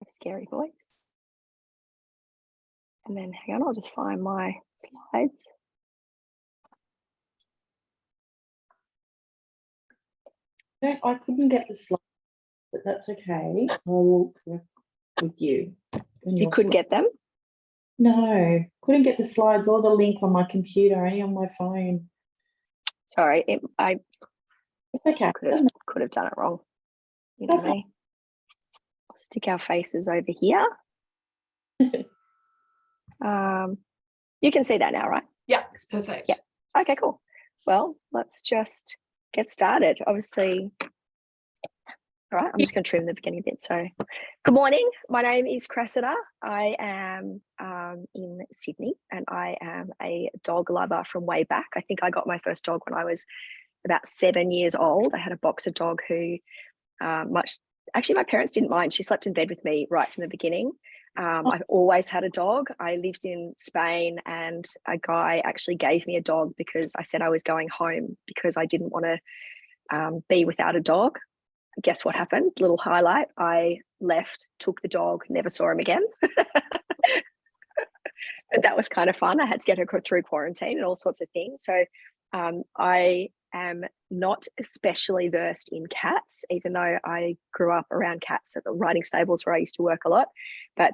a scary voice. And then hang on, I'll just find my slides. No, I couldn't get the slides, but that's okay. I will work with you. You couldn't get them? No, couldn't get the slides or the link on my computer, only on my phone. Sorry, It's okay. Could have done it wrong. You know me. I'll stick our faces over here. You can see that now, right? Yeah, it's perfect. Yeah. Okay, cool. Well, let's just get started. Obviously, all right, I'm just going to trim the beginning a bit. So, good morning. My name is Cressida. I am in Sydney, and I am a dog lover from way back. I think I got my first dog when I was about 7 years old. I had a boxer dog who actually my parents didn't mind. She slept in bed with me right from the beginning. I've always had a dog. I lived in Spain, and a guy actually gave me a dog because I said I was going home because I didn't want to be without a dog. Guess what happened? Little highlight. I left, took the dog, never saw him again. But that was kind of fun. I had to get her through quarantine and all sorts of things. So I am not especially versed in cats, even though I grew up around cats at the riding stables where I used to work a lot. But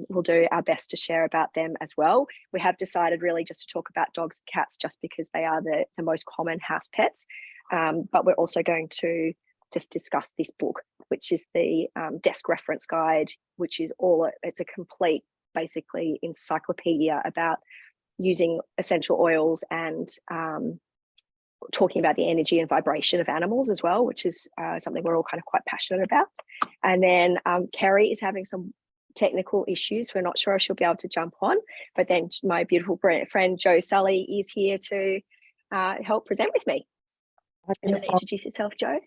we'll do our best to share about them as well. We have decided really just to talk about dogs and cats just because they are the most common house pets. But we're also going to just discuss this book, which is the desk reference guide, which is it's a complete, basically, encyclopedia about using essential oils and talking about the energy and vibration of animals as well, which is something we're all kind of quite passionate about. And then Kerry is having some technical issues. We're not sure if she'll be able to jump on, but then my beautiful friend Jo Sully is here to help present with me. Do you want to introduce yourself, Jo?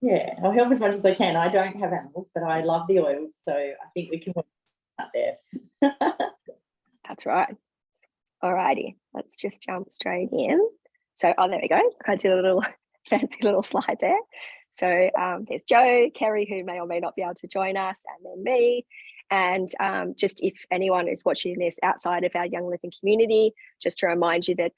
Yeah, I'll help as much as I can. I don't have animals, but I love the oils, so I think we can work out there. That's right. All righty, let's just jump straight in. So, there we go. I did a little fancy little slide there. So there's Jo, Kerry, who may or may not be able to join us, and then me. And just if anyone is watching this outside of our Young Living community, just to remind you that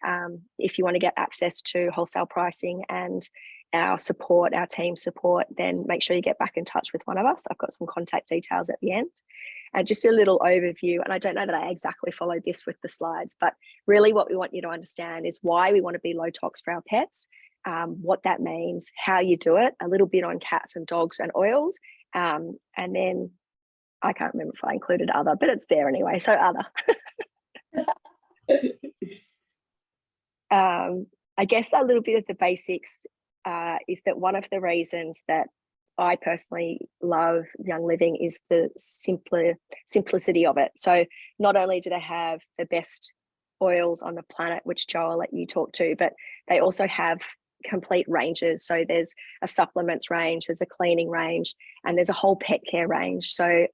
if you want to get access to wholesale pricing and our support, our team support, then make sure you get back in touch with one of us. I've got some contact details at the end. And just a little overview, and I don't know that I exactly followed this with the slides, but really what we want you to understand is why we want to be low tox for our pets, what that means, how you do it, a little bit on cats and dogs and oils, and then I can't remember if I included other, but it's there anyway, so other. I guess a little bit of the basics is that one of the reasons that I personally love Young Living is the simplicity of it. So not only do they have the best oils on the planet, which Jo will let you talk to, but they also have complete ranges. So there's a supplements range, there's a cleaning range, and there's a whole pet care range. So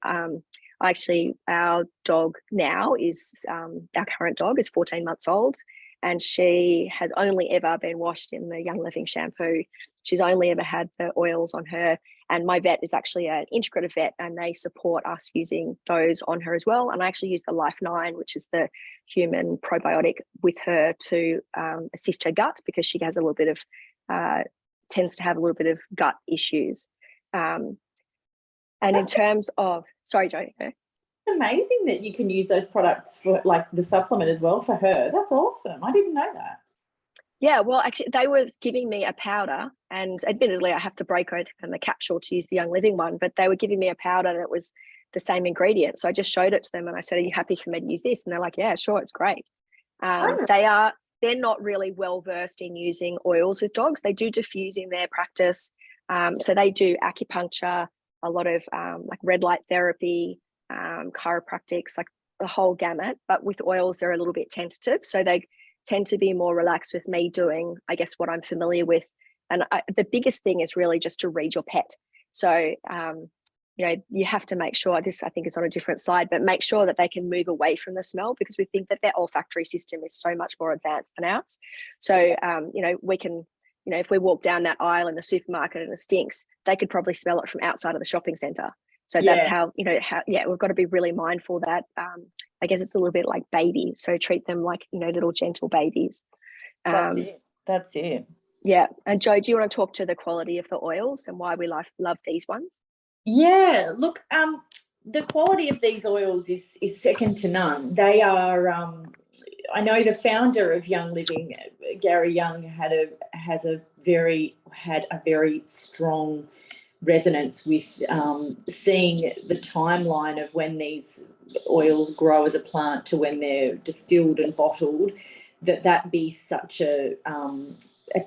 actually our dog now is, our current dog is 14 months old, and she has only ever been washed in the Young Living shampoo. She's only ever had the oils on her. And my vet is actually an integrative vet, and they support us using those on her as well. And I actually use the Life 9, which is the human probiotic, with her to assist her gut, because she has a little bit of, tends to have a little bit of gut issues. And in terms of, sorry, Jo. It's amazing that you can use those products for like the supplement as well for her. That's awesome. I didn't know that. Yeah, well, actually, they were giving me a powder, and admittedly, I have to break open the capsule to use the Young Living one, but they were giving me a powder that was the same ingredient. So I just showed it to them and I said, "Are you happy for me to use this?" And they're like, "Yeah, sure, it's great." They're not really well versed in using oils with dogs. They do diffuse in their practice. So they do acupuncture, a lot of like red light therapy, chiropractics, like the whole gamut. But with oils, they're a little bit tentative. So they tend to be more relaxed with me doing, I guess, what I'm familiar with. And the biggest thing is really just to read your pet. So, you have to make sure, this I think is on a different slide, but make sure that they can move away from the smell, because we think that their olfactory system is so much more advanced than ours. So, we can, if we walk down that aisle in the supermarket and it stinks, they could probably smell it from outside of the shopping centre. So that's how, we've got to be really mindful that I guess it's a little bit like babies. So treat them like, little gentle babies. That's it. Yeah. And Jo, do you want to talk to the quality of the oils and why we love these ones? Yeah, look, the quality of these oils is second to none. They are, I know the founder of Young Living, Gary Young, had a very strong resonance with seeing the timeline of when these oils grow as a plant to when they're distilled and bottled, that be such a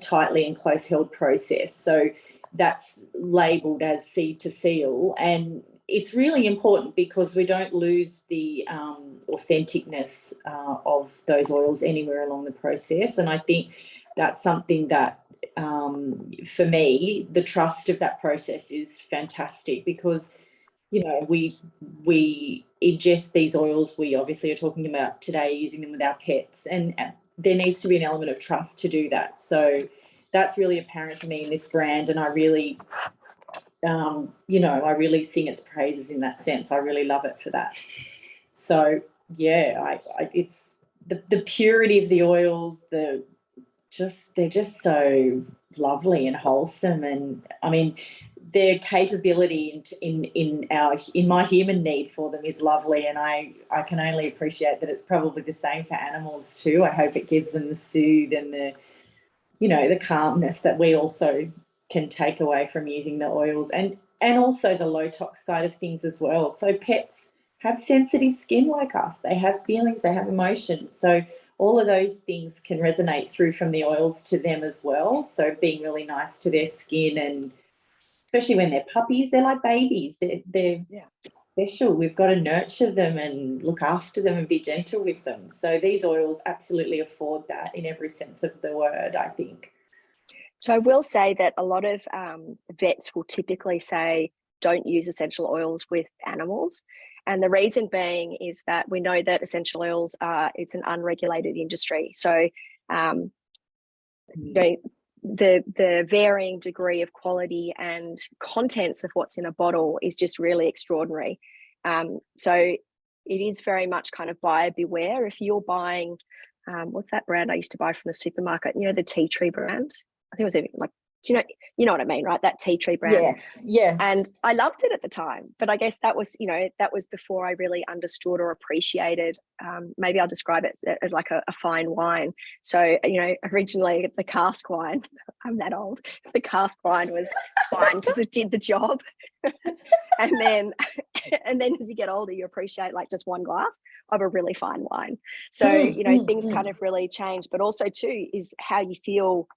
tightly and close held process. So that's labelled as seed to seal, and it's really important because we don't lose the authenticness of those oils anywhere along the process. And I think that's something that, for me, the trust of that process is fantastic because, we ingest these oils. We obviously are talking about today using them with our pets, and there needs to be an element of trust to do that. So that's really apparent for me in this brand, and I really, I really sing its praises in that sense. I really love it for that. So yeah, it's the purity of the oils, they're just so lovely and wholesome, and I mean their capability in my human need for them is lovely, and I can only appreciate that it's probably the same for animals too. I hope it gives them the soothe and the calmness that we also can take away from using the oils, and also the low tox side of things as well. So pets have sensitive skin like us. They have feelings, they have emotions. So all of those things can resonate through from the oils to them as well. So being really nice to their skin, and especially when they're puppies, they're like babies. They're special. We've got to nurture them and look after them and be gentle with them. So these oils absolutely afford that in every sense of the word, I think. So I will say that a lot of vets will typically say don't use essential oils with animals. And the reason being is that we know that essential oils it's an unregulated industry. So the varying degree of quality and contents of what's in a bottle is just really extraordinary. So it is very much kind of buyer beware. If you're buying, what's that brand I used to buy from the supermarket? The tea tree brand. I think it was even like, do you know what I mean, right? That tea tree brand. Yes. And I loved it at the time, but I guess that was before I really understood or appreciated. Maybe I'll describe it as like a fine wine. So, originally the cask wine, I'm that old. The cask wine was fine because it did the job. and then as you get older, you appreciate like just one glass of a really fine wine. So, things kind of really change, but also too is how you feel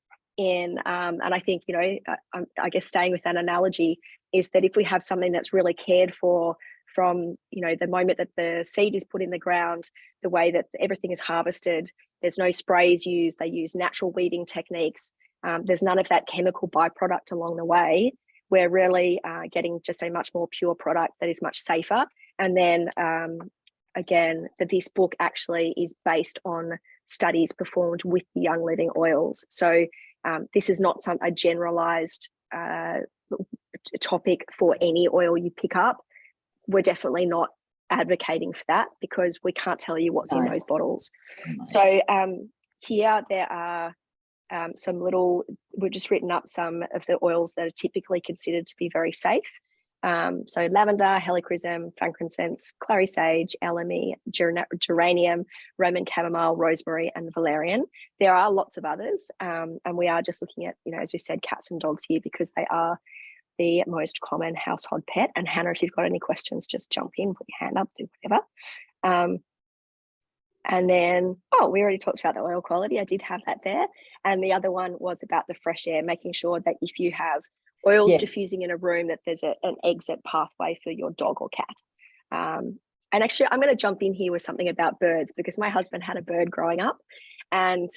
in, and I think, I guess staying with that analogy is that if we have something that's really cared for from, the moment that the seed is put in the ground, the way that everything is harvested, there's no sprays used, they use natural weeding techniques, there's none of that chemical byproduct along the way, we're really getting just a much more pure product that is much safer. And then again, that this book actually is based on studies performed with the Young Living oils. So this is not a generalized topic for any oil you pick up. We're definitely not advocating for that because we can't tell you what's in those bottles. So here there are we've just written up some of the oils that are typically considered to be very safe. So lavender, helichrysum, frankincense, clary sage, elemi, geranium, Roman chamomile, rosemary, and valerian. There are lots of others, and we are just looking at, as we said, cats and dogs here because they are the most common household pet. And Hannah, if you've got any questions, just jump in, put your hand up, do whatever. And then, we already talked about the oil quality. I did have that there. And the other one was about the fresh air, making sure that if you have oils diffusing in a room, that there's an exit pathway for your dog or cat. And actually, I'm going to jump in here with something about birds because my husband had a bird growing up. And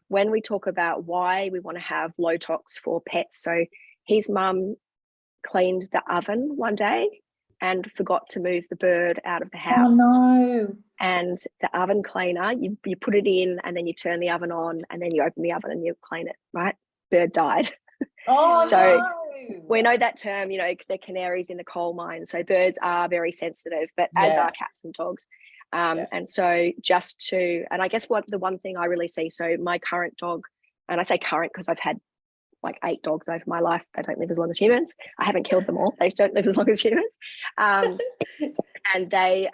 when we talk about why we want to have low tox for pets, so his mum cleaned the oven one day and forgot to move the bird out of the house. Oh no. And the oven cleaner, you put it in and then you turn the oven on and then you open the oven and you clean it, right? Bird died. Oh, So no. we know that term, you know, the canaries in the coal mine. So birds are very sensitive, but as are cats and dogs. And so and I guess the one thing I really see, so my current dog, and I say current because I've had like 8 dogs over my life. They don't live as long as humans. I haven't killed them all. They just don't live as long as humans. And they,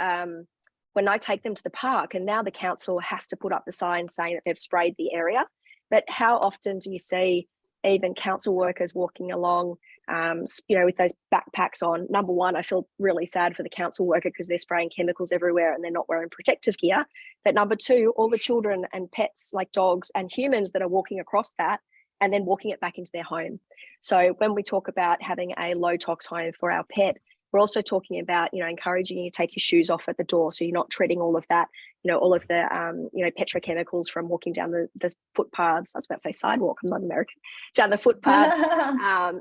when I take them to the park, and now the council has to put up the sign saying that they've sprayed the area. But how often do you see even council workers walking along, you know, with those backpacks on? Number one, I feel really sad for the council worker because they're spraying chemicals everywhere and they're not wearing protective gear. But number two, all the children and pets like dogs and humans that are walking across that and then walking it back into their home. So when we talk about having a low tox home for our pet, we're also talking about, you know, encouraging you to take your shoes off at the door so you're not treading all of that, you know, all of the, you know, petrochemicals from walking down the footpaths. I was about to say sidewalk, I'm not American, down the footpath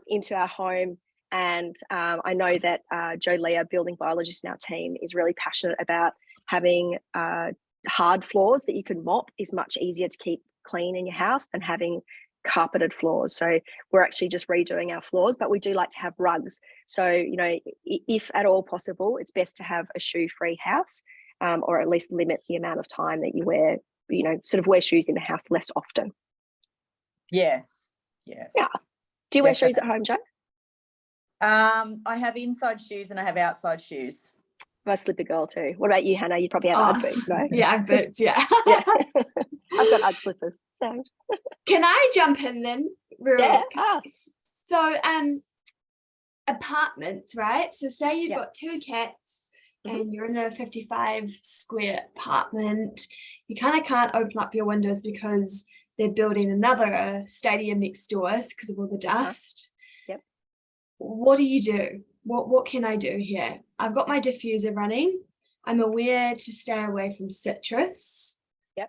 into our home. And I know that Jo Leah, building biologist in our team, is really passionate about having hard floors that you can mop. Is much easier to keep clean in your house than having carpeted floors. So we're actually just redoing our floors, but we do like to have rugs. So, you know, if at all possible, it's best to have a shoe-free house, or at least limit the amount of time that you wear, you know, sort of wear shoes in the house less often. Yes. Yeah. Do you wear shoes at home, Jo? I have inside shoes and I have outside shoes. I'm a slipper girl too. What about you, Hannah? You probably have Ugg boots, no? Yeah, Ugg boots, yeah. Yeah. I've got Ugg slippers. So can I jump in then? Ask. So apartments, right? So say you've got 2 cats and you're in a 55 square apartment. You kind of can't open up your windows because they're building another stadium next door because of all the dust. Yep. What do you do? What can I do here? I've got my diffuser running. I'm aware to stay away from citrus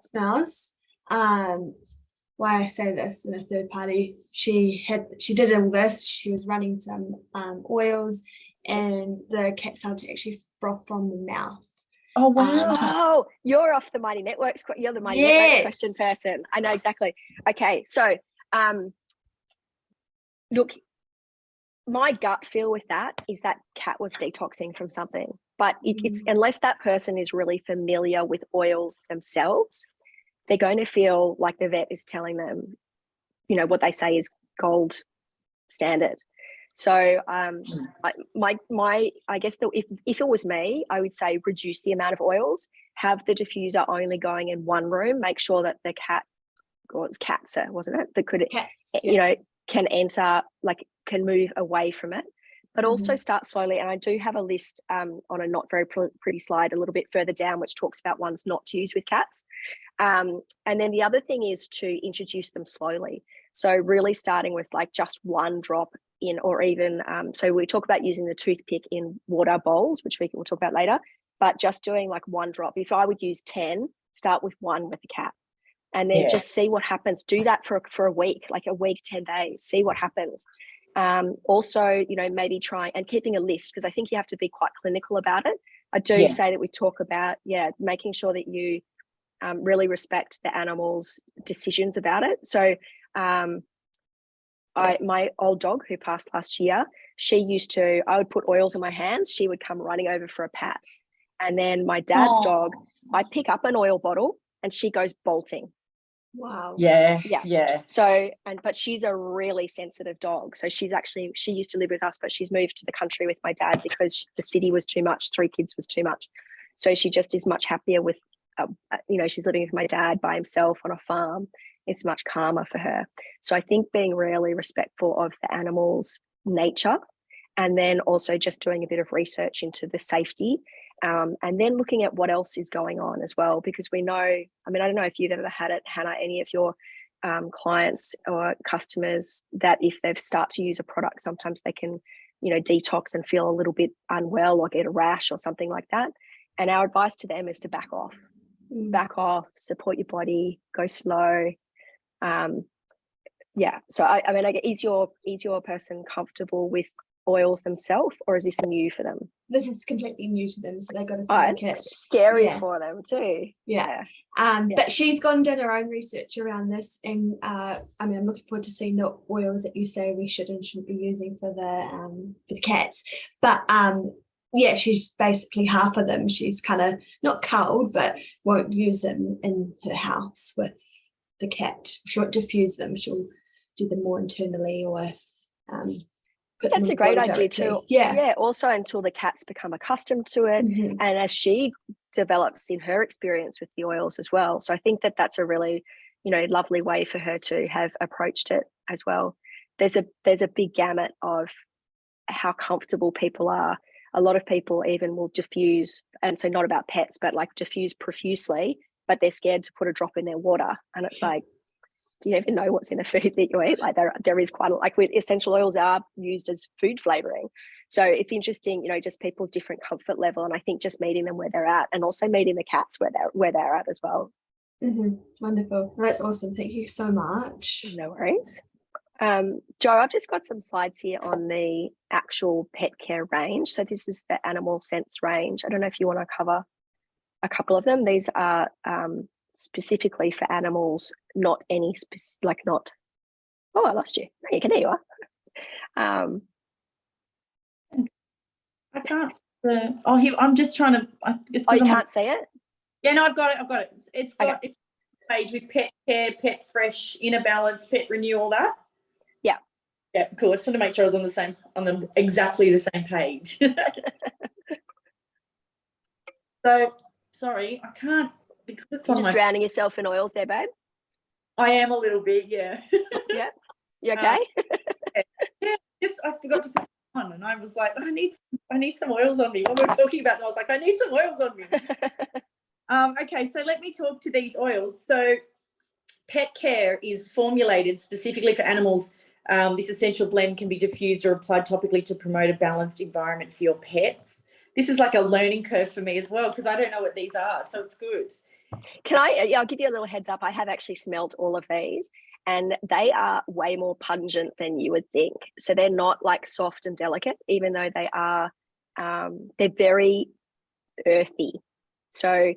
smells. Why I say this in a third party, she did all this. She was running some oils, and the cat started to actually froth from the mouth. Oh wow! You're off the Mighty Networks. You're the Mighty Networks question person. I know exactly. Okay, so look, my gut feel with that is that cat was detoxing from something, but it's unless that person is really familiar with oils themselves, they're going to feel like the vet is telling them, you know, what they say is gold standard. So I guess if it was me, I would say reduce the amount of oils, have the diffuser only going in one room, make sure that the cat, or it's cats, wasn't it? That could, you know, can enter, like can move away from it, but also start slowly. And I do have a list on a not very pretty slide a little bit further down, which talks about ones not to use with cats. And then the other thing is to introduce them slowly. So really starting with like just one drop in, or even, so we talk about using the toothpick in water bowls, which we'll talk about later, but just doing like one drop. If I would use 10, start with 1 with the cat. And then just see what happens. Do that for a week, like a week, 10 days, see what happens. Also, you know, maybe try and keeping a list, because I think you have to be quite clinical about it. I do say that we talk about, making sure that you really respect the animal's decisions about it. So my old dog who passed last year, I would put oils in my hands. She would come running over for a pat. And then my dad's dog, I pick up an oil bottle and she goes bolting. Wow. Yeah. So, but she's a really sensitive dog. So she used to live with us, but she's moved to the country with my dad because the city was too much. 3 kids was too much. So she just is much happier with, you know, she's living with my dad by himself on a farm. It's much calmer for her. So I think being really respectful of the animal's nature, and then also just doing a bit of research into the safety, and then looking at what else is going on as well, because we know, I mean, I don't know if you've ever had it, Hannah, any of your clients or customers, that if they start to use a product, sometimes they can, you know, detox and feel a little bit unwell or get a rash or something like that. And our advice to them is to back off. Back off, support your body, go slow. So I mean, is your person comfortable with oils themselves, or is this new for them? This is completely new to them, so they got to Oh, make it. it's scary Yeah. for them too. Yeah. Yeah. But she's gone and done her own research around this, and I mean, I'm looking forward to seeing the oils that you say we should and shouldn't be using for the cats. But yeah, she's basically half of them. She's kind of not culled, but won't use them in her house with the cat. She won't diffuse them. She'll do them more internally, or that's a great idea too. Yeah. Also, until the cats become accustomed to it, Mhm. and as she develops in her experience with the oils as well. So I think that that's a really, lovely way for her to have approached it as well. There's a big gamut of how comfortable people are. A lot of people even will diffuse, and so not about pets, but like diffuse profusely, but they're scared to put a drop in their water, and it's like, do you even know what's in a food that you eat? Like there is quite essential oils are used as food flavoring. So it's interesting, just people's different comfort level. And I think just meeting them where they're at, and also meeting the cats where they're at as well. Mm-hmm. Wonderful. That's awesome. Thank you so much. No worries. Jo, I've just got some slides here on the actual pet care range. So this is the Animal Sense range. I don't know if you want to cover a couple of them. These are specifically for animals, not any not. Oh, I lost you. You can, there you are. I can't. I'm just trying to. It's you can't see it? Yeah, no, I've got it. It's got it's a page with pet care, pet fresh, inner balance, pet renew, all that. Yeah. Yeah, cool. I just want to make sure I was on exactly the same page. So sorry, I can't because it's You're just drowning yourself in oils there, babe. I am a little bit, yeah. Yeah. You okay? Yeah. I forgot to put on, and I was like, I need some oils on me. When we were talking about them, I was like, I need some oils on me. Okay, so let me talk to these oils. So pet care is formulated specifically for animals. This essential blend can be diffused or applied topically to promote a balanced environment for your pets. This is like a learning curve for me as well, because I don't know what these are, so it's good. I'll give you a little heads up. I have actually smelled all of these, and they are way more pungent than you would think. So they're not like soft and delicate, even though they are, they're very earthy. So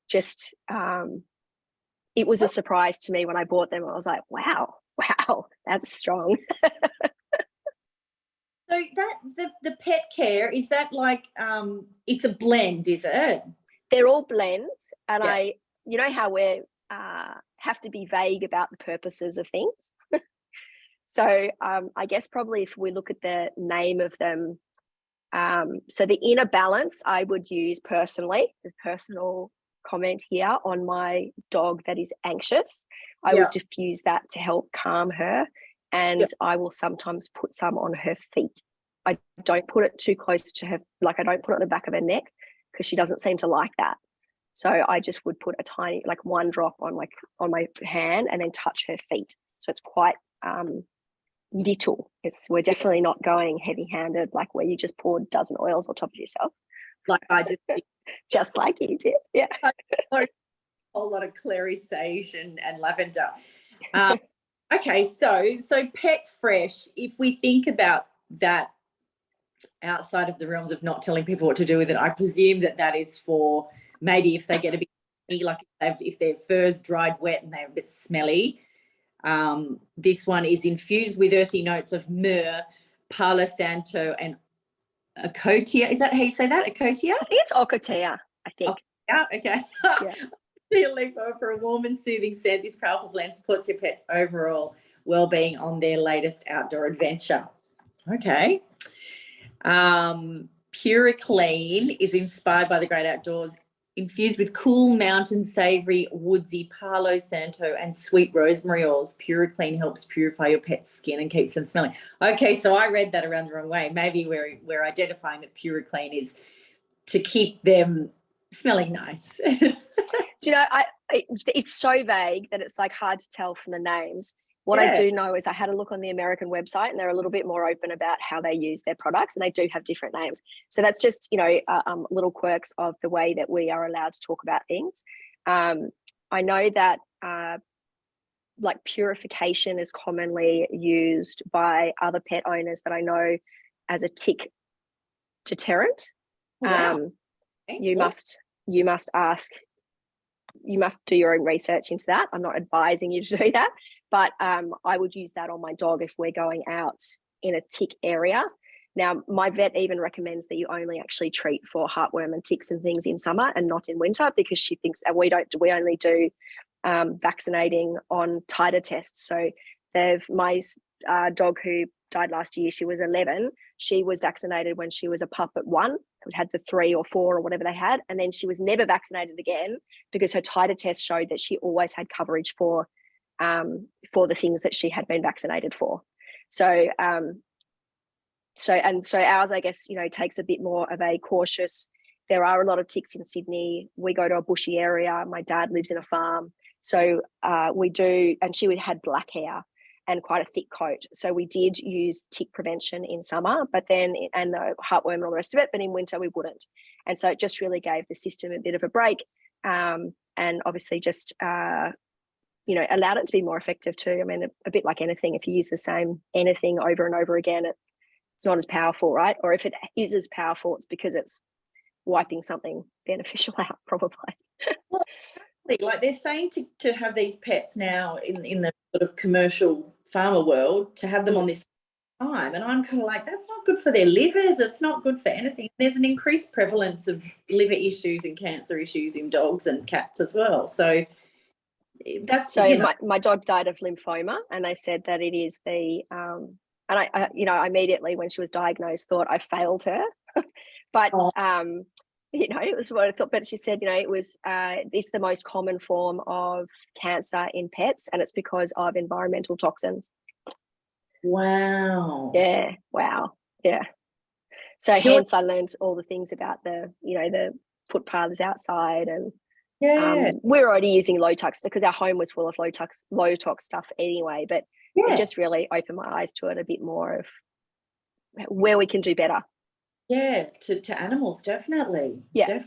just, it was a surprise to me when I bought them. I was like, wow, that's strong. So the pet care, is that like, it's a blend, is it? They're all blends, and yeah. You know how we have to be vague about the purposes of things. So I guess probably if we look at the name of them, so the inner balance I would use personally, the personal comment here on my dog that is anxious. I would diffuse that to help calm her, and I will sometimes put some on her feet. I don't put it too close to her, like I don't put it on the back of her neck, because she doesn't seem to like that. So I just would put a tiny, like one drop on my hand and then touch her feet. So it's quite little. We're definitely not going heavy-handed, like where you just pour a dozen oils on top of yourself. Like I just did. Just like you did, yeah. A whole lot of clary sage and lavender. Okay, so pet fresh, if we think about that outside of the realms of not telling people what to do with it, I presume that is for maybe if they get a bit, like if their fur's dried wet and they're a bit smelly. This one is infused with earthy notes of myrrh, Palo Santo, and Ocotea. Is that how you say that? Ocotea? I think it's Ocotea, I think. Yeah, okay. Yeah. For a warm and soothing scent, this powerful blend supports your pet's overall well-being on their latest outdoor adventure. Okay. Pure Clean is inspired by the great outdoors, infused with cool mountain savoury woodsy Palo Santo and sweet rosemary oils. Pure Clean helps purify your pet's skin and keeps them smelling. Okay, so I read that around the wrong way. Maybe we're identifying that Pure Clean is to keep them smelling nice. Do you know, it's so vague that it's like hard to tell from the names. What I do know is I had a look on the American website, and they're a little bit more open about how they use their products, and they do have different names. So that's just, little quirks of the way that we are allowed to talk about things. I know that like purification is commonly used by other pet owners that I know as a tick deterrent. Wow. You must do your own research into that. I'm not advising you to do that, but I would use that on my dog if we're going out in a tick area. Now, my vet even recommends that you only actually treat for heartworm and ticks and things in summer and not in winter, because she thinks, and we only do vaccinating on titer tests. So my dog who died last year, she was 11. She was vaccinated when she was a pup at 1. Had the 3 or 4 or whatever they had, and then she was never vaccinated again because her titer test showed that she always had coverage for the things that she had been vaccinated for. So ours, I guess, takes a bit more of a cautious. There are a lot of ticks in Sydney. We go to a bushy area. My dad lives in a farm, so we do. And she had black hair and quite a thick coat. So we did use tick prevention in summer, and the heartworm and all the rest of it, but in winter we wouldn't. And so it just really gave the system a bit of a break, and obviously just, allowed it to be more effective too. I mean, a bit like anything, if you use the same anything over and over again, it's not as powerful, right? Or if it is as powerful, it's because it's wiping something beneficial out, probably. Well, like they're saying to have these pets now in the sort of commercial farmer world, to have them on this time, and I'm kind of like, that's not good for their livers, it's not good for anything. There's an increased prevalence of liver issues and cancer issues in dogs and cats as well, so that's my dog died of lymphoma, and they said that it is the and I immediately when she was diagnosed thought I failed her but it was what I thought, but she said, it was, it's the most common form of cancer in pets, and it's because of environmental toxins. Wow. Yeah. Wow. Yeah. So hence I learned all the things about the footpaths outside, and we're already using low tox because our home was full of low tox stuff anyway, but it just really opened my eyes to it a bit more of where we can do better. Yeah, to animals, definitely. Yeah.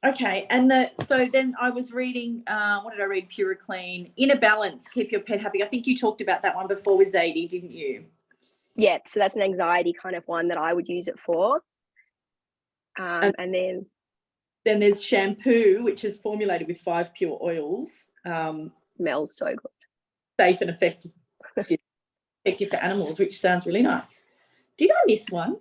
Okay, and so then I was reading, what did I read? Pure Clean, Inner Balance, Keep Your Pet Happy. I think you talked about that one before with Zadie, didn't you? Yeah, so that's an anxiety kind of one that I would use it for. And then there's shampoo, which is formulated with 5 pure oils. Smells so good. Safe and effective for animals, which sounds really nice. Did I miss one?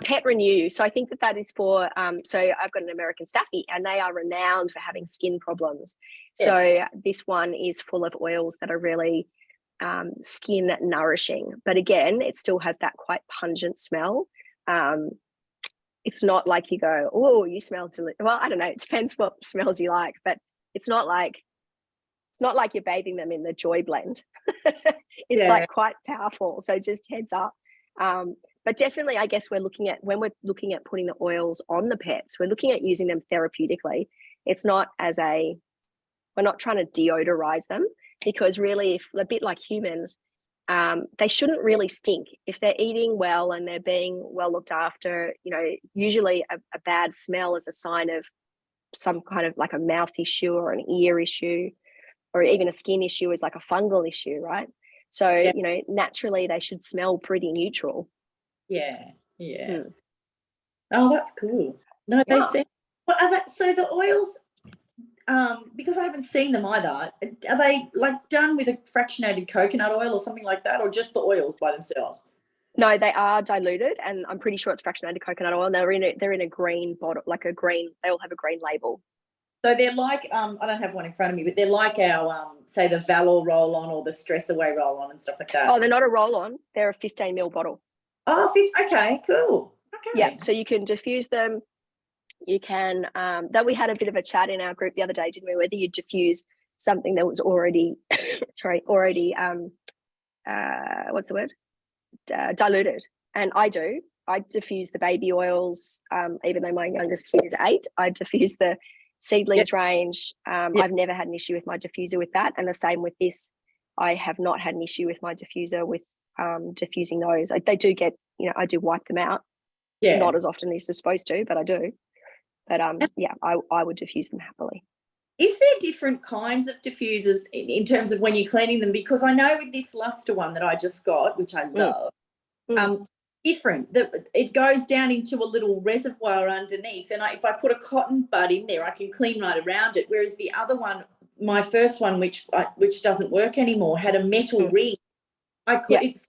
Pet Renew. So I think that is for, so I've got an American Staffy, and they are renowned for having skin problems. Yes. So this one is full of oils that are really skin nourishing. But again, it still has that quite pungent smell. It's not like you go, oh, you smell delicious. Well, I don't know. It depends what smells you like, but it's not like you're bathing them in the Joy blend. It's like quite powerful. So just heads up. But definitely, I guess when we're looking at putting the oils on the pets, we're looking at using them therapeutically. It's not we're not trying to deodorize them, because really, if a bit like humans, they shouldn't really stink. If they're eating well and they're being well looked after, usually a bad smell is a sign of some kind of like a mouth issue or an ear issue, or even a skin issue is like a fungal issue, right? So, naturally they should smell pretty neutral. Yeah. Oh, that's cool. No, they say, so the oils, because I haven't seen them either, are they like done with a fractionated coconut oil or something like that, or just the oils by themselves? No, they are diluted, and I'm pretty sure it's fractionated coconut oil, and they're in a green bottle, they all have a green label. So they're like, I don't have one in front of me, but they're like our, say, the Valor roll-on or the Stress Away roll-on and stuff like that. Oh, they're not a roll-on. They're a 15 ml bottle. Oh, okay, cool. Okay. Yeah, so you can diffuse them. You can, that we had a bit of a chat in our group the other day, didn't we, whether you diffuse something that was already, what's the word? Diluted. And I do. I diffuse the baby oils, even though my youngest kid is 8. I diffuse the seedlings range. I've never had an issue with my diffuser with that, and the same with this. I have not had an issue with my diffuser with diffusing those. They do get, I do wipe them out, not as often as you're supposed to, but I do. But I would diffuse them happily. Is there different kinds of diffusers in terms of when you're cleaning them? Because I know with this Luster one that I just got, which I love, different. It goes down into a little reservoir underneath, and if I put a cotton bud in there, I can clean right around it. Whereas the other one, my first one, which doesn't work anymore, had a metal ring. It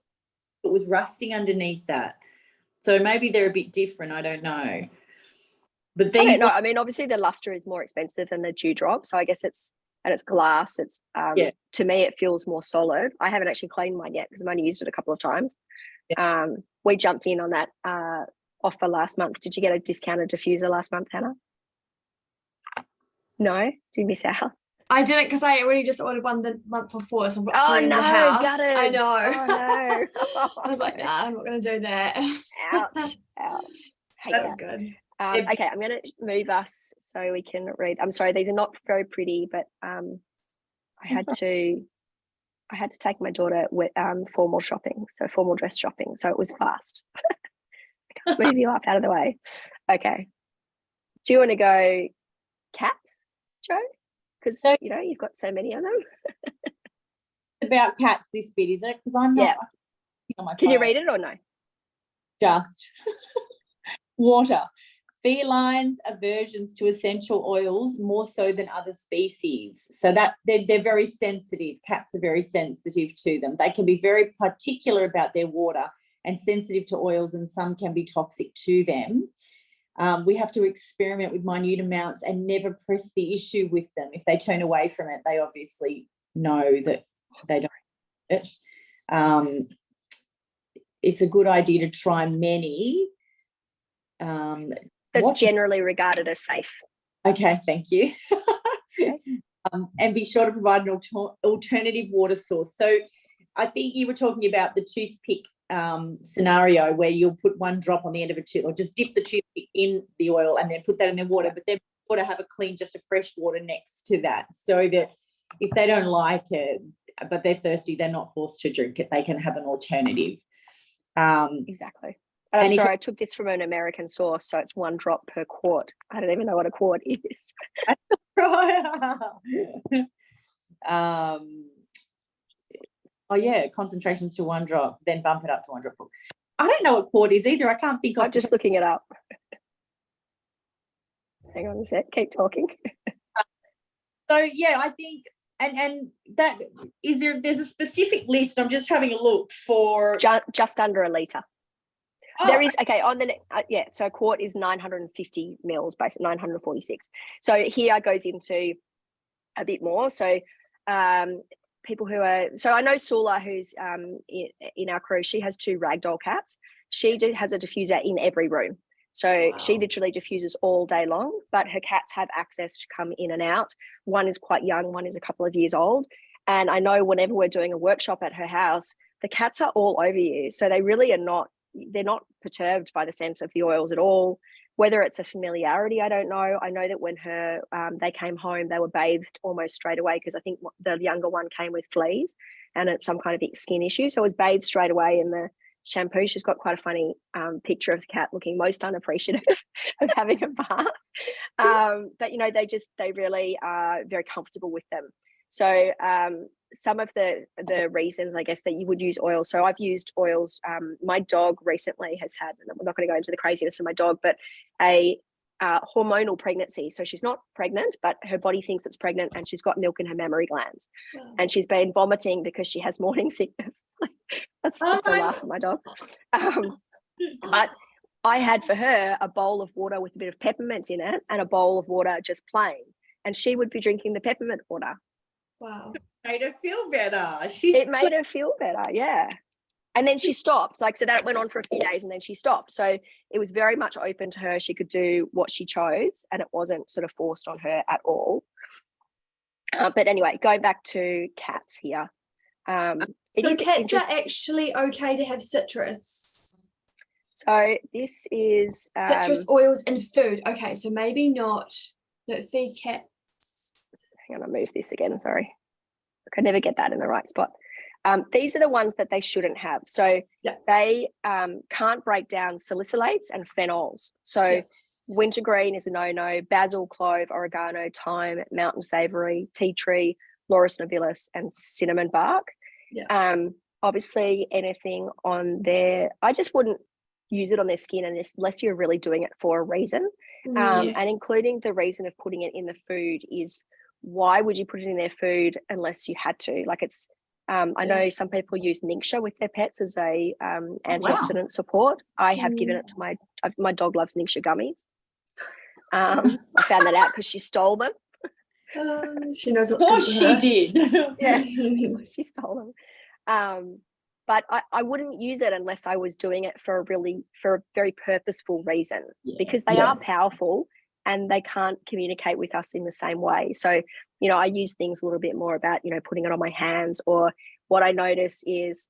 was rusting underneath that. So maybe they're a bit different. I don't know. But these, I don't know. I mean, obviously the luster is more expensive than the dewdrop, so I guess it's glass. It's to me it feels more solid. I haven't actually cleaned mine yet because I've only used it a couple of times. Yeah. We jumped in on that offer last month. Did you get a discounted diffuser last month, Hannah? No, did you miss out? I didn't, because I already just ordered one the month before, so I've got three in the house. Got it. I know. Oh no. I was like, nah, I'm not going to do that. Ouch. That's good. Okay, I'm going to move us so we can read. I'm sorry, these are not very pretty, but I had to take my daughter with formal dress shopping, so it was fast. I can't move you up out of the way. Okay. Do you want to go cats, Joe? Because you've got so many of them. About cats, this bit, is it? Because I'm not. Yeah. Can you read it or no? Just water. Felines' aversions to essential oils more so than other species. So that they're very sensitive. Cats are very sensitive to them. They can be very particular about their water and sensitive to oils, and some can be toxic to them. We have to experiment with minute amounts and never press the issue with them. If they turn away from it, they obviously know that they don't want it. It's a good idea to try many. That's generally regarded as safe. Okay, thank you. And be sure to provide an alternative water source. So I think you were talking about the toothpick scenario where you'll put one drop on the end of a tooth, or just dip the toothpick in the oil and then put that in the water, but then water have a clean, just a fresh water next to that, so that if they don't like it but they're thirsty, they're not forced to drink it. They can have an alternative. Exactly. And I'm sorry, I took this from an American source, so it's 1 drop per quart. I don't even know what a quart is. Oh yeah, concentrations to 1 drop, then bump it up to 1 drop. I don't know what quart is either. I can't think of. I'm just looking it up. Hang on a sec. Keep talking. So yeah, I think, and that is there's a specific list. I'm just having a look for just under a litre. Oh. There is, okay, on the so a quart is 950 mils, basically 946. So here goes into a bit more. So people who are, so I know Sula, who's in our crew, she has 2 ragdoll cats. She has a diffuser in every room. So she literally diffuses all day long, but her cats have access to come in and out. One is quite young, one is a couple of years old. And I know whenever we're doing a workshop at her house, the cats are all over you. So they really are not, they're not perturbed by the scent of the oils at all. Whether it's a familiarity, I don't know. I know that when they came home, they were bathed almost straight away, because I think the younger one came with fleas and some kind of skin issue. So it was bathed straight away in the shampoo. She's got quite a funny picture of the cat looking most unappreciative of having a bath. But, they really are very comfortable with them. So some of the reasons, I guess, that you would use oil. So I've used oils. My dog recently has had, and I'm not going to go into the craziness of my dog, but a hormonal pregnancy. So she's not pregnant, but her body thinks it's pregnant, and she's got milk in her mammary glands. Oh. And she's been vomiting because she has morning sickness. That's just a laugh at my dog. But I had for her a bowl of water with a bit of peppermint in it and a bowl of water just plain. And she would be drinking the peppermint water. Wow. It made her feel better. It made her feel better, yeah. And then she stopped. So that went on for a few days, and then she stopped. So it was very much open to her. She could do what she chose, and it wasn't sort of forced on her at all. But anyway, going back to cats here. So cats are actually okay to have citrus. So this is citrus oils in food. Okay, so maybe not feed cats. Hang on, I'll move this again. Sorry, I can never get that in the right spot. These are the ones that they shouldn't have. So they can't break down salicylates and phenols. So wintergreen is a no-no, basil, clove, oregano, thyme, mountain savory, tea tree, laurus nobilis, and cinnamon bark. obviously anything on their, I just wouldn't use it on their skin unless you're really doing it for a reason. And including the reason of putting it in the food is, why would you put it in their food unless you had to? Like, it's I know some people use Ningxia with their pets as a antioxidant support. I have given it to my dog loves Ningxia gummies. I found that out because she stole them. She knows what's Of course she did. Yeah, she stole them. But I wouldn't use it unless I was doing it for a very purposeful reason, because they are powerful and they can't communicate with us in the same way. So, you know, I use things a little bit more about, you know, putting it on my hands, or what I notice is,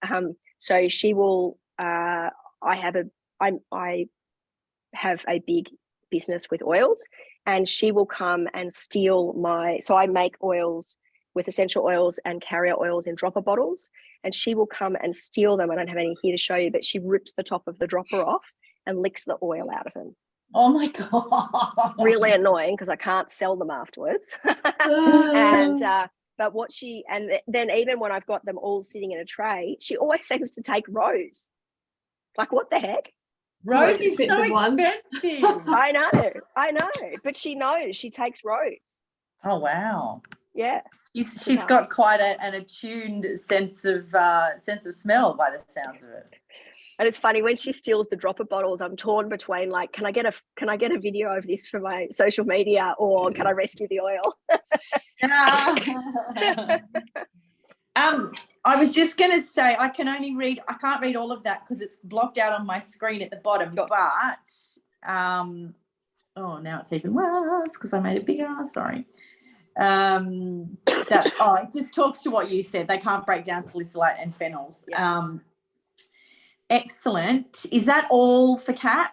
so she will, I have a big business with oils, and she will come and steal so I make oils with essential oils and carrier oils in dropper bottles, and she will come and steal them. I don't have any here to show you, but she rips the top of the dropper off and licks the oil out of them. Oh my God. Really annoying because I can't sell them afterwards. And but then even when I've got them all sitting in a tray, she always seems to take Rose. Like, what the heck? Rose is so expensive. I know, but she knows. She takes Rose. Oh wow. Yeah, she's got quite an attuned sense of smell by the sounds of it. And it's funny, when she steals the dropper bottles, I'm torn between, like, can I get a video of this for my social media, or can I rescue the oil? I was just going to say, I can't read all of that because it's blocked out on my screen at the bottom. But now it's even worse because I made it bigger. Sorry. It just talks to what you said. They can't break down salicylate and phenols. Yeah. Excellent. Is that all for cats?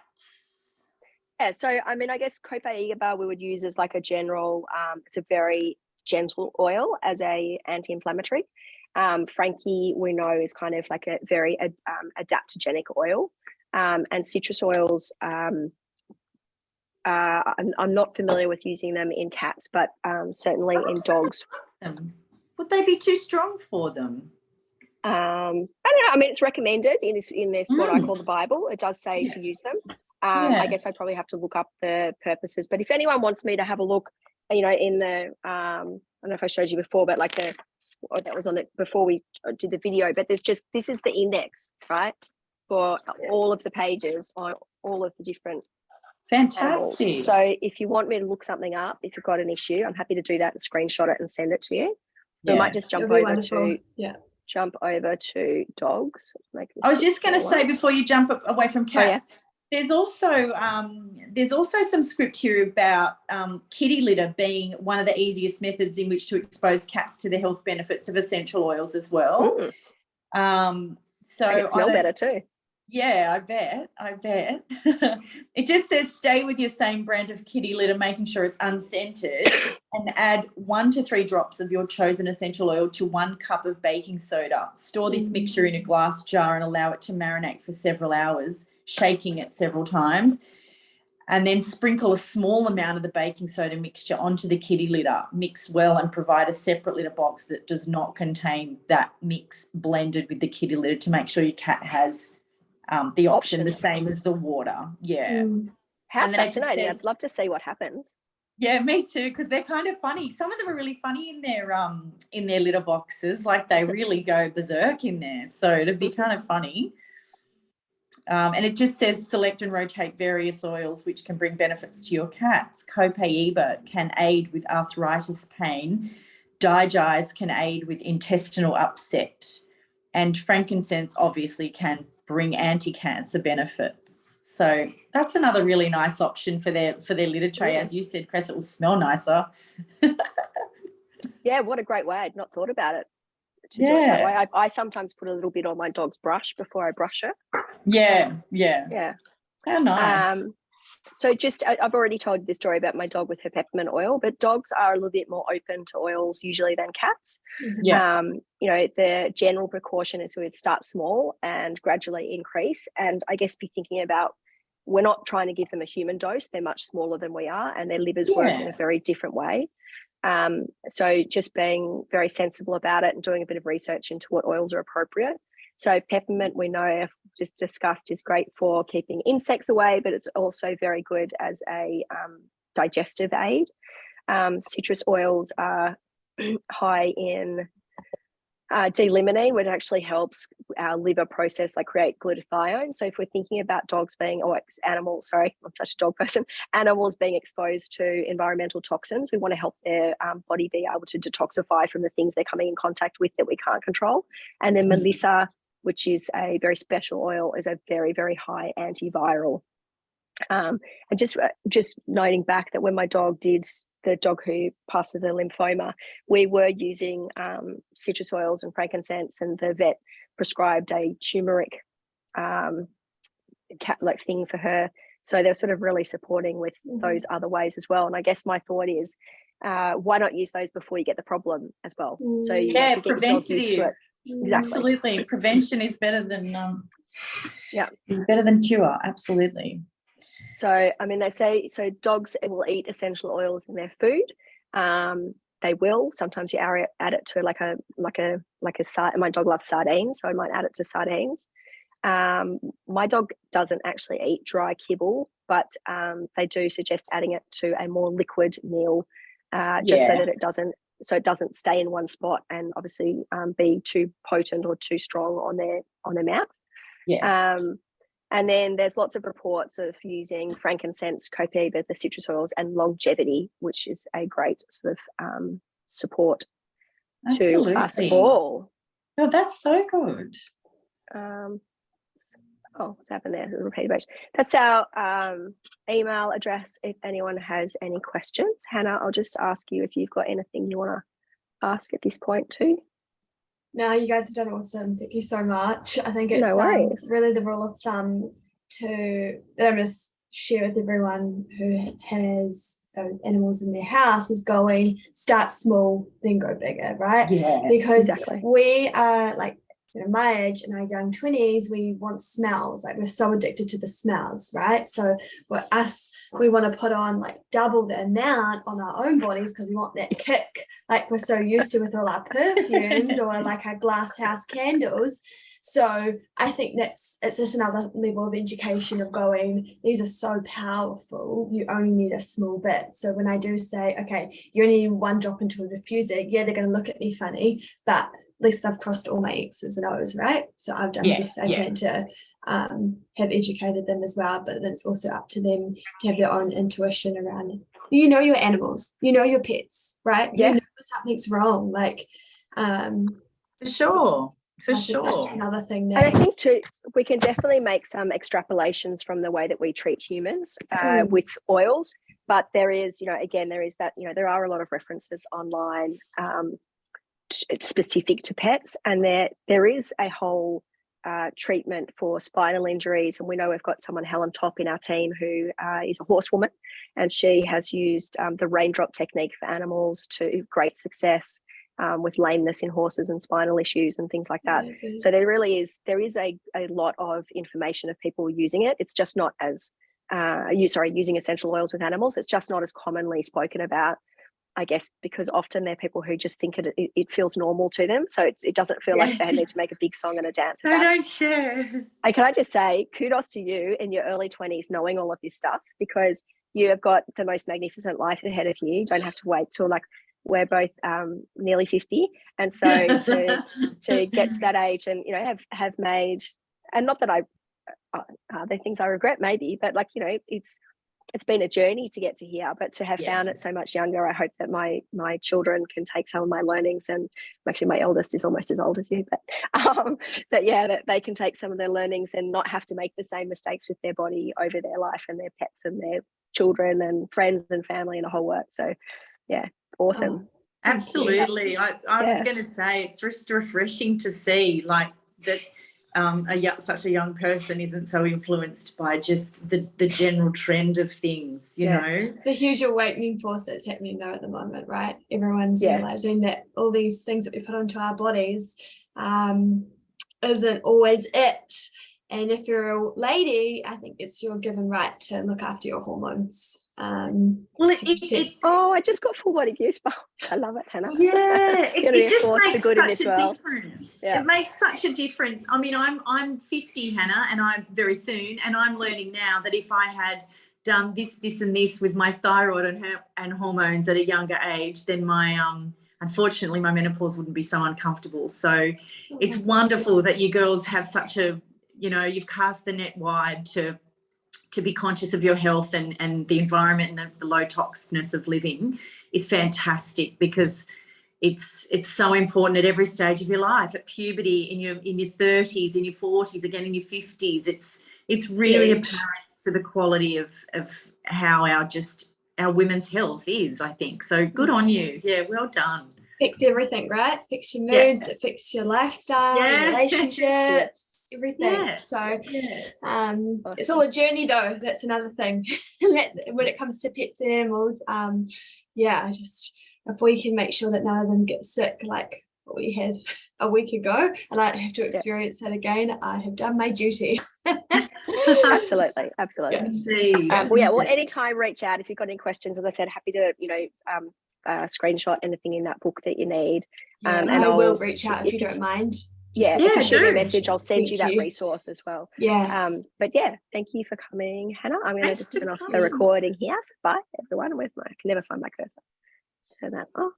Yeah, so I mean, I guess Copaiba bar we would use as like a general, it's a very gentle oil as a anti-inflammatory. Frankie, we know, is kind of like a very adaptogenic oil. And citrus oils, I'm not familiar with using them in cats, but certainly in dogs. Would they be too strong for them? I don't know. I mean, it's recommended in this what I call the Bible. It does say to use them. I guess I probably have to look up the purposes. But if anyone wants me to have a look, you know, in the I don't know if I showed you before, but like that was on it before we did the video. But this is the index, right, for all of the pages on all of the different. Fantastic. Animals. So if you want me to look something up, if you've got an issue, I'm happy to do that and screenshot it and send it to you. We might just jump over to dogs. I was just going to say, before you jump away from cats, there's also some script here about kitty litter being one of the easiest methods in which to expose cats to the health benefits of essential oils as well. So it smell better too. Yeah, I bet. It just says stay with your same brand of kitty litter, making sure it's unscented, and add 1 to 3 drops of your chosen essential oil to 1 cup of baking soda. Store this mixture in a glass jar and allow it to marinate for several hours, shaking it several times, and then sprinkle a small amount of the baking soda mixture onto the kitty litter. Mix well and provide a separate litter box that does not contain that mix blended with the kitty litter to make sure your cat has the option the same as the water. How fascinating. I'd love to see what happens. Yeah, me too, because they're kind of funny. Some of them are really funny in their litter boxes. Like, they really go berserk in there, so it'd be kind of funny. And it just says select and rotate various oils which can bring benefits to your cats. Copaiba can aid with arthritis pain. Digize can aid with intestinal upset, and frankincense obviously can bring anti-cancer benefits. So that's another really nice option for their litter tray. As you said, Cress, it will smell nicer. Yeah, what a great way. I'd not thought about it to do it that way. I sometimes put a little bit on my dog's brush before I brush her. Yeah. How nice. So I've already told you the story about my dog with her peppermint oil, but dogs are a little bit more open to oils usually than cats. You know, the general precaution is we'd start small and gradually increase, and I guess be thinking about, we're not trying to give them a human dose. They're much smaller than we are, and their livers work in a very different way. So just being very sensible about it and doing a bit of research into what oils are appropriate. So peppermint, we know, I've just discussed, is great for keeping insects away, but it's also very good as a digestive aid. Citrus oils are high in D-limonene, which actually helps our liver process, like create glutathione. So if we're thinking about dogs being, or animals, sorry, I'm such a dog person, animals being exposed to environmental toxins, we want to help their body be able to detoxify from the things they're coming in contact with that we can't control. And then Melissa, which is a very special oil, is a very, very high antiviral. And just noting back that when my dog the dog who passed with the lymphoma, we were using citrus oils and frankincense, and the vet prescribed a turmeric like thing for her. So they're sort of really supporting with those other ways as well. And I guess my thought is, why not use those before you get the problem as well? So you get your dog used to it. Exactly. Absolutely. Prevention is better than is better than cure. Absolutely. So, I mean, they say, so dogs will eat essential oils in their food. They will. Sometimes you add it to like a my dog loves sardines, so I might add it to sardines. My dog doesn't actually eat dry kibble, but they do suggest adding it to a more liquid meal, just so that it doesn't stay in one spot and obviously be too potent or too strong on their mouth. Yeah. And then there's lots of reports of using frankincense, copaiba, the citrus oils, and longevity, which is a great sort of support to us all. Oh, that's so good. What's happened there? Repeat page. That's our email address if anyone has any questions. Hannah, I'll just ask you if you've got anything you want to ask at this point too. No, you guys have done awesome. Thank you so much. I think it's really the rule of thumb that I'm going to share with everyone who has those animals in their house is start small, then go bigger, right? Yeah, because exactly. We are like, my age in our young 20s, we want smells, like we're so addicted to the smells, right? So for us, we want to put on like double the amount on our own bodies because we want that kick, like we're so used to with all our perfumes or like our glass house candles. So I think it's just another level of education of going, these are so powerful, you only need a small bit. So when I do say, okay, you only need one drop into a diffuser, yeah, they're going to look at me funny, but at least I've crossed all my X's and O's, right? So I've done the best I can to have educated them as well, but then it's also up to them to have their own intuition around, your animals, your pets, right? Yeah. You know something's wrong, like for sure. That's another thing there. And I think too, we can definitely make some extrapolations from the way that we treat humans with oils, but there is, there is that, there are a lot of references online specific to pets, and there is a whole treatment for spinal injuries, and we know we've got someone, Helen Top, in our team who is a horsewoman, and she has used the raindrop technique for animals to great success with lameness in horses and spinal issues and things like that. Amazing. So there is a lot of information of people using it. It's just not as using essential oils with animals, it's just not as commonly spoken about, I guess, because often they're people who just think it feels normal to them. So it doesn't feel like they need to make a big song and a dance about. I don't share. Can I just say kudos to you in your early 20s knowing all of this stuff, because you have got the most magnificent life ahead of you. You don't have to wait till we're both nearly 50. And so to get to that age and, have made, and not that are there things I regret maybe, but it's been a journey to get to here, but to have found it so much younger, I hope that my children can take some of my learnings, and actually my eldest is almost as old as you, that they can take some of their learnings and not have to make the same mistakes with their body over their life and their pets and their children and friends and family and the whole work. So yeah, awesome. Oh, absolutely. I was going to say, it's just refreshing to see that such a young person isn't so influenced by just the general trend of things, you know. It's a huge awakening force that's happening though at the moment, right? Everyone's realizing that all these things that we put onto our bodies isn't always it. And if you're a lady, I think it's your given right to look after your hormones. Well, I just got full body goosebumps. I love it, Hannah. Yeah, it just force for makes good in such this a world. difference. Yeah. It makes such a difference. I mean, I'm 50, Hannah, and I'm very soon, and I'm learning now that if I had done this and this with my thyroid and hormones at a younger age, then my unfortunately my menopause wouldn't be so uncomfortable. So it's wonderful that you girls have such a, you know, you've cast the net wide to be conscious of your health and the environment and the low toxicness of living is fantastic, because it's so important at every stage of your life, at puberty, in your 30s, in your 40s, again in your 50s. It's really apparent to the quality of how our women's health is, I think. So good on you. Yeah, well done. Fix everything, right? Fix your moods, it fix your lifestyle, your relationships, everything. So it's all a journey, though. That's another thing. When it comes to pets and animals, if we can make sure that none of them get sick like what we had a week ago, and I don't have to experience that again, I have done my duty. Absolutely. Indeed. Anytime reach out if you've got any questions. As I said, happy to screenshot anything in that book that you need. And I will reach out if you don't mind. If you shoot me a message, I'll send you that resource as well. But thank you for coming, Hannah. I'm going to just turn off the recording here. So bye everyone. I can never find my cursor. Turn that off.